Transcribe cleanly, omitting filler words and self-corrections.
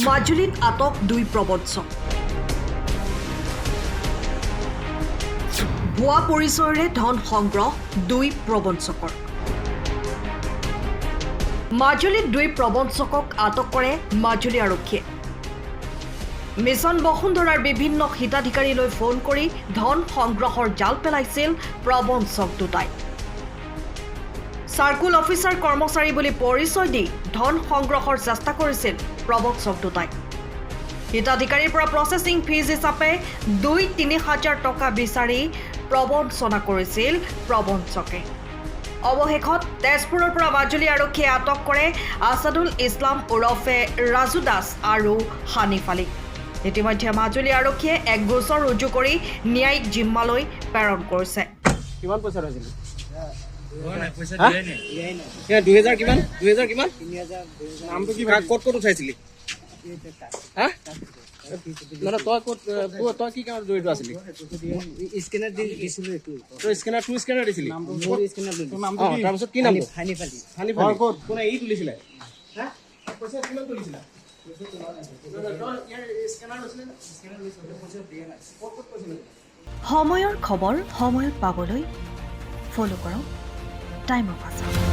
মাজুলীত আটক 2 প্ৰবঞ্চক। ভুৱা পৰিচয়েৰে ধন সংগ্ৰহ 2 প্ৰবঞ্চকৰ। মাজুলীত 2 প্ৰবঞ্চকক আটক কৰে মাজুলী আৰক্ষীয়ে। মিছন বসুন্ধৰাৰ বিভিন্ন হিতাধিকাৰীলৈ ফোন কৰি ধন সংগ্ৰহৰ জাল পেলাইছিল প্ৰবঞ্চক দুটাই। সাৰ্কুল অফিচাৰ কৰ্মচাৰী বুলি পৰিচয় দি ধন সংগ্ৰহৰ চেষ্টা কৰিছিল প্ৰবঞ্চক দুটাই। হিতাধিকাৰীৰ পৰা প্ৰচেছিং ফিজ হিচাপে 2-3 হাজাৰ টকা বিচাৰি প্ৰবঞ্চনা কৰিছিল প্ৰবঞ্চকে। অৱশেষত তেজপুৰৰ পৰা মাজুলী আৰক্ষীয়ে আটক কৰে আছাদুল ইছলাম ওৰফে ৰাজু দাস আৰু হানিফ আলী। ইতিমধ্যে মাজুলী আৰক্ষীয়ে এক গোচৰ ৰুজু কৰি ন্যায়িক জিম্মালৈ প্ৰেৰণ কৰিছে। কিমান পইচা লৈছিল? পইচা দিয়াই নাই। 2000 কিমান? 2000 কিমান? 3000। নামটো কি? ক'ত উঠাইছিলি? হা? মানে তই কি কামত জড়িত আছিলি? স্কেনাৰ দিছিলো এইটো। তই স্কেনাৰ দিছিলি? মোৰ স্কেনাৰ দিছিলো। তাৰপিছত কি নাম? হানিফ আলী। হানিফ আলী। কোনে ই তুলিছিলে? হা? পইচা কিমান তুলিছিলা? সময়ৰ খবৰ সময়ত পাবলৈ ফলো কৰক টাইম অফ আছাম।